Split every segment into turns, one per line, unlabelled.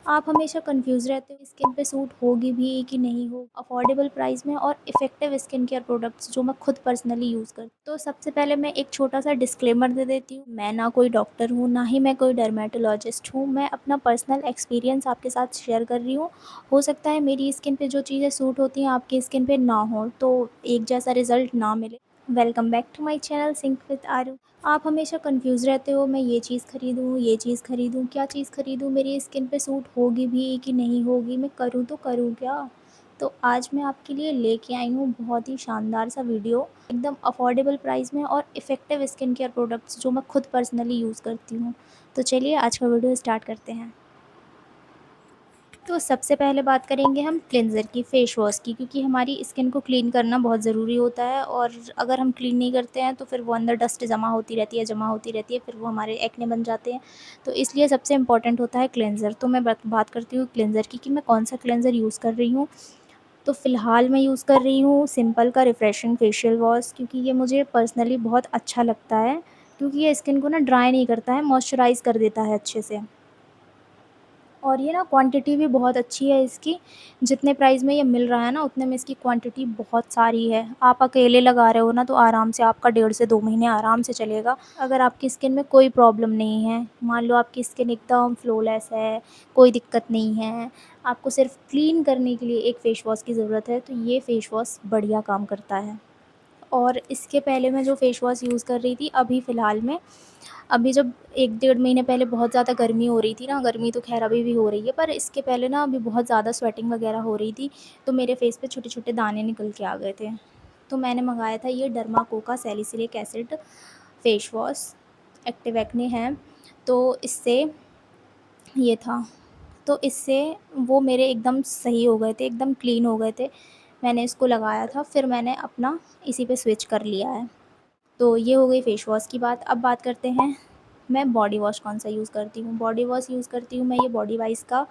आप हमेशा कंफ्यूज रहते हो स्किन पे सूट होगी भी कि नहीं हो अफोर्डेबल प्राइस में और इफ़ेक्टिव स्किन केयर प्रोडक्ट्स जो मैं खुद पर्सनली यूज़ करती हूँ। तो सबसे पहले मैं एक छोटा सा डिस्क्लेमर दे देती हूँ, मैं ना कोई डॉक्टर हूँ, ना ही मैं कोई डर्मेटोलॉजिस्ट हूँ। मैं अपना पर्सनल एक्सपीरियंस आपके साथ शेयर कर रही हूँ। हो सकता है मेरी स्किन पे जो चीज़ें सूट होती हैं आपकी स्किन पे ना हो, तो एक जैसा रिज़ल्ट ना मिले। Welcome back to my channel sync with Aaru. आप हमेशा कंफ्यूज रहते हो, मैं ये चीज़ खरीदूँ, ये चीज़ खरीदूँ, क्या चीज़ खरीदूँ, मेरी स्किन पे सूट होगी भी कि नहीं होगी, मैं करूँ तो करूँ क्या? तो आज मैं आपके लिए लेके आई हूँ बहुत ही शानदार सा वीडियो, एकदम अफोर्डेबल प्राइस में और इफ़ेक्टिव स्किन केयर प्रोडक्ट्स जो मैं खुद पर्सनली यूज़ करती हूँ। तो चलिए आज का वीडियो स्टार्ट करते हैं। तो सबसे पहले बात करेंगे हम क्लेंज़र की, फेस वॉश की, क्योंकि हमारी स्किन को क्लीन करना बहुत ज़रूरी होता है और अगर हम क्लीन नहीं करते हैं तो फिर वो अंदर डस्ट जमा होती रहती है, फिर वो हमारे एक्ने बन जाते हैं। तो इसलिए सबसे इम्पॉर्टेंट होता है क्लेंज़र। तो मैं बात करती हूँ क्लेंज़र की कि मैं कौन-सा क्लेंज़र यूज़ कर रही हूँ। तो फ़िलहाल मैं यूज़ कर रही हूँ सिंपल का रिफ्रेशिंग फेशियल वॉश, क्योंकि ये मुझे पर्सनली बहुत अच्छा लगता है, क्योंकि ये स्किन को ना ड्राई नहीं करता है, मॉइस्चराइज़ कर देता है अच्छे से। और ये ना क्वांटिटी भी बहुत अच्छी है इसकी, जितने प्राइस में ये मिल रहा है ना उतने में इसकी क्वांटिटी बहुत सारी है। आप अकेले लगा रहे हो ना तो आराम से आपका 1.5 से 2 महीने आराम से चलेगा। अगर आपकी स्किन में कोई प्रॉब्लम नहीं है, मान लो आपकी स्किन एकदम फ्लॉलेस है, कोई दिक्कत नहीं है, आपको सिर्फ क्लीन करने के लिए एक फ़ेस वॉश की ज़रूरत है, तो ये फ़ेस वॉश बढ़िया काम करता है। और इसके पहले मैं जो फ़ेस वॉश यूज़ कर रही थी अभी फ़िलहाल में, अभी जब 1 डेढ़ महीने पहले बहुत ज़्यादा गर्मी हो रही थी ना, गर्मी तो ख़ैर अभी भी हो रही है, पर इसके पहले ना अभी बहुत ज़्यादा स्वेटिंग वग़ैरह हो रही थी, तो मेरे फ़ेस पे छोटे-छोटे दाने निकल के आ गए थे। तो मैंने मँगाया था ये डर्माकोका salicylic acid face wash, active acne है, तो इससे ये था। तो इससे वो मेरे एकदम सही हो गए थे, एकदम क्लीन हो गए थे। मैंने इसको लगाया था, फिर मैंने अपना इसी पे स्विच कर लिया है। तो ये हो गई फ़ेस वॉश की बात। अब बात करते हैं मैं बॉडी वॉश कौन-सा यूज़ करती हूँ। बॉडी वॉश यूज़ करती हूँ मैं ये बॉडी वाइज़ का,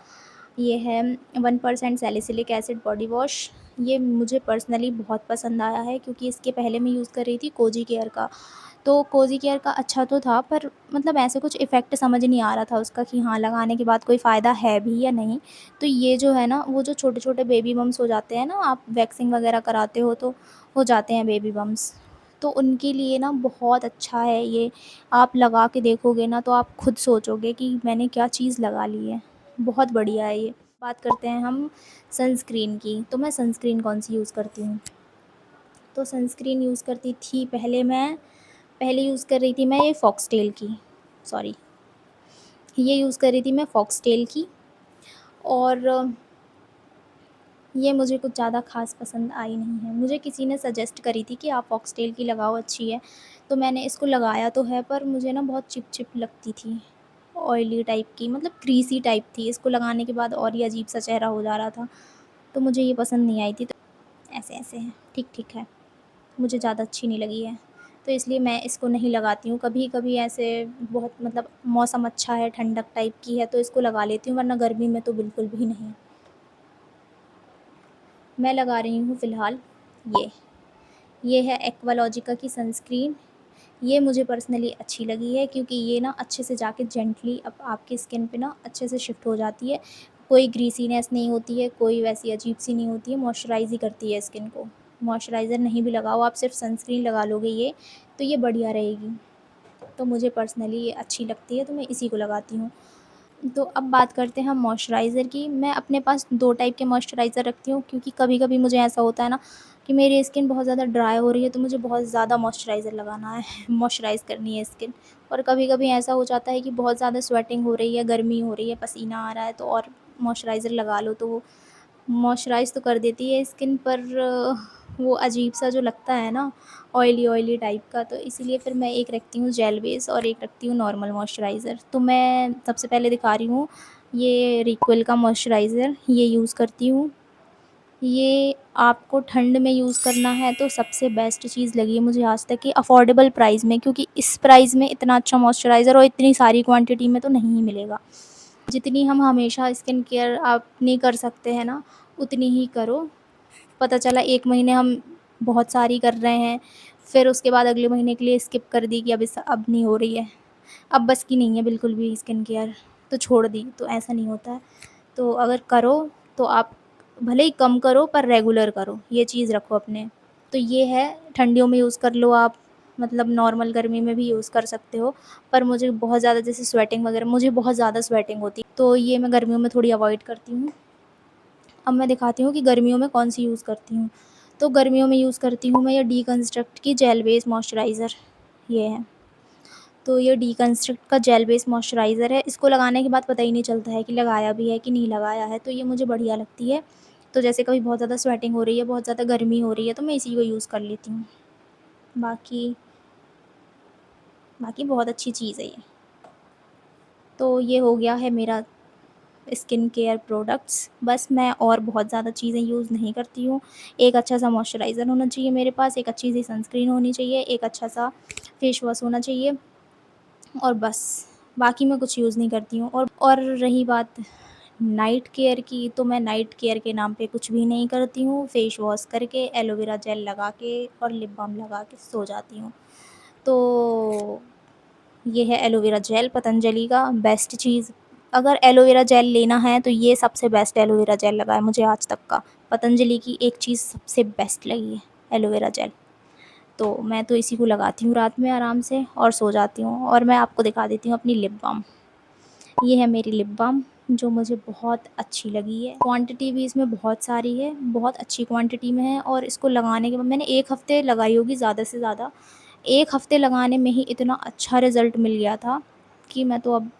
ये है 1% सैलिसिलिक एसिड बॉडी वॉश। ये मुझे पर्सनली बहुत पसंद आया है, क्योंकि इसके पहले मैं यूज़ कर रही थी कोजी केयर का। तो कोजी केयर का अच्छा तो था, पर मतलब ऐसे कुछ इफ़ेक्ट समझ नहीं आ रहा था उसका कि हाँ, लगाने के बाद कोई फ़ायदा है भी या नहीं। तो ये जो है ना, वो जो छोटे-छोटे बेबी बम्प्स हो जाते हैं ना, आप वैक्सिंग वग़ैरह कराते हो तो हो जाते हैं बेबी बम्प्स। तो उनके लिए ना बहुत अच्छा है ये। आप लगा के देखोगे ना तो आप खुद सोचोगे कि मैंने क्या चीज़ लगा ली है। बहुत बढ़िया है ये। बात करते हैं हम सनस्क्रीन की, तो मैं सनस्क्रीन कौन-सी यूज़ करती हूँ। तो सनस्क्रीन यूज़ करती थी पहले यूज़ कर रही थी मैं ये फॉक्सटेल की, सॉरी, ये यूज़ कर रही थी मैं फॉक्सटेल की। और ये मुझे कुछ ज़्यादा ख़ास पसंद आई नहीं है। मुझे किसी ने सजेस्ट करी थी कि आप फॉक्सटेल की लगाओ, अच्छी है। तो मैंने इसको लगाया तो है, पर मुझे ना बहुत चिप-चिप लगती थी, ऑयली टाइप की, मतलब ग्रीसी टाइप थी। इसको लगाने के बाद और ही अजीब-सा चेहरा हो जा रहा था, तो मुझे ये पसंद नहीं आई थी। तो ऐसे-ऐसे है, ठीक-ठीक है, मुझे ज़्यादा अच्छी नहीं लगी है। तो इसलिए मैं इसको नहीं लगाती हूँ। कभी-कभी ऐसे बहुत मतलब मौसम अच्छा है, ठंडक टाइप की है तो इसको लगा लेती हूँ, वरना गर्मी में तो बिल्कुल भी नहीं। मैं लगा रही हूँ फ़िलहाल ये। ये है एक्वालॉजिका की सनस्क्रीन। ये मुझे पर्सनली अच्छी लगी है, क्योंकि ये ना अच्छे से जाके जेंटली अब आपकी स्किन पे ना अच्छे से शिफ्ट हो जाती है। कोई ग्रीसीनेस नहीं होती है, कोई वैसी अजीब-सी नहीं होती है, मॉइस्चराइज़ ही करती है स्किन को। मॉइस्चराइज़र नहीं भी लगाओ, आप सिर्फ सनस्क्रीन लगा लोगे ये, तो ये बढ़िया रहेगी। तो मुझे पर्सनली ये अच्छी लगती है, तो मैं इसी को लगाती हूँ। तो अब बात करते हैं हम मॉइस्चराइज़र की। मैं अपने पास 2 टाइप के मॉइस्चराइज़र रखती हूँ, क्योंकि कभी-कभी मुझे ऐसा होता है ना कि मेरी स्किन बहुत ज़्यादा ड्राई हो रही है, तो मुझे बहुत ज़्यादा मॉइस्चराइज़र लगाना है, मॉइस्चराइज़ करनी है स्किन। और कभी-कभी ऐसा हो जाता है कि बहुत ज़्यादा स्वेटिंग हो रही है, गर्मी हो रही है, पसीना आ रहा है, तो और मॉइस्चराइज़र लगा लो तो वो मॉइस्चराइज़ तो कर देती है स्किन, पर वो अजीब-सा जो लगता है ना, ऑयली-ऑयली टाइप का, तो इसीलिए फिर मैं एक रखती हूँ जेल बेस और एक रखती हूँ नॉर्मल मॉइस्चराइज़र। तो मैं सबसे पहले दिखा रही हूँ, ये रिक्विल का मॉइस्चराइज़र, ये यूज़ करती हूँ। ये आपको ठंड में यूज़ करना है तो सबसे बेस्ट चीज़ लगी है मुझे आज तक कि अफ़ोर्डेबल प्राइस में, क्योंकि इस प्राइस में इतना अच्छा मॉइस्चराइज़र और इतनी सारी क्वांटिटी में तो नहीं ही मिलेगा। जितनी हम हमेशा स्किन केयर अपनी कर सकते हैं ना, उतनी ही करो। पता चला 1 महीने हम बहुत सारी कर रहे हैं, फिर उसके बाद अगले महीने के लिए स्किप कर दी कि अब नहीं हो रही है, अब बस की नहीं है बिल्कुल भी स्किन केयर, तो छोड़ दी, तो ऐसा नहीं होता है। तो अगर करो तो आप भले ही कम करो पर रेगुलर करो, ये चीज़ रखो अपने। तो ये है, ठंडियों में यूज़ कर लो आप, मतलब नॉर्मल गर्मी में भी यूज़ कर सकते हो। पर मुझे बहुत ज़्यादा जैसे स्वेटिंग वगैरह, मुझे बहुत ज़्यादा स्वेटिंग होती है, तो ये मैं गर्मियों में थोड़ी अवॉइड करती हूँ। अब मैं दिखाती हूँ कि गर्मियों में कौन सी यूज़ करती हूँ। तो गर्मियों में यूज़ करती हूँ मैं ये डीकंस्ट्रक्ट की जेल बेस मॉइस्चराइज़र, ये है। तो ये डीकंस्ट्रक्ट का जेल बेस मॉइस्चराइज़र है, इसको लगाने के बाद पता ही नहीं चलता है कि लगाया भी है कि नहीं लगाया है, तो ये मुझे बढ़िया लगती है। तो जैसे कभी बहुत ज़्यादा स्वेटिंग हो रही है, बहुत ज़्यादा गर्मी हो रही है, तो मैं इसी को यूज़ कर लेती हूँ। बाकी बाकी बहुत अच्छी चीज़ है ये। तो ये हो गया है मेरा स्किन केयर प्रोडक्ट्स। बस मैं और बहुत ज़्यादा चीज़ें यूज़ नहीं करती हूँ। एक अच्छा सा मॉइस्चराइज़र होना चाहिए मेरे पास, एक अच्छी सी सनस्क्रीन होनी चाहिए, एक अच्छा सा फेस वॉश होना चाहिए, और बस। बाकी मैं कुछ यूज़ नहीं करती हूँ। और रही बात नाइट केयर की, तो मैं नाइट केयर के नाम पे कुछ भी नहीं करती हूँ। फेस वॉश करके, एलोवेरा जेल लगा के और लिप बाम लगा के सो जाती हूँ। तो ये है एलोवेरा जेल, पतंजलि का बेस्ट चीज़। अगर एलोवेरा जेल लेना है तो ये सबसे बेस्ट एलोवेरा जेल लगा है मुझे आज तक का। पतंजलि की एक चीज़ सबसे बेस्ट लगी है, एलोवेरा जेल। तो मैं तो इसी को लगाती हूँ रात में आराम से और सो जाती हूँ। और मैं आपको दिखा देती हूँ अपनी लिप बाम। ये है मेरी लिप बाम, जो मुझे बहुत अच्छी लगी है। क्वांटिटी भी इसमें बहुत सारी है, बहुत अच्छी क्वांटिटी में है, और इसको लगाने के बाद मैंने 1 हफ़्ते लगाई होगी ज़्यादा से ज़्यादा। 1 हफ़्ते लगाने में ही इतना अच्छा रिज़ल्ट मिल गया था कि मैं तो अब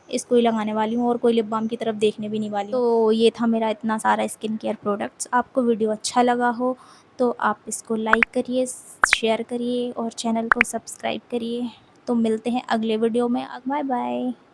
इसको ही लगाने वाली हूँ और कोई लिप बाम की तरफ देखने भी नहीं वाली हूँ। तो ये था मेरा इतना सारा स्किन केयर प्रोडक्ट्स। आपको वीडियो अच्छा लगा हो तो आप इसको लाइक करिए, शेयर करिए और चैनल को सब्सक्राइब करिए। तो मिलते हैं अगले वीडियो में। Bye bye.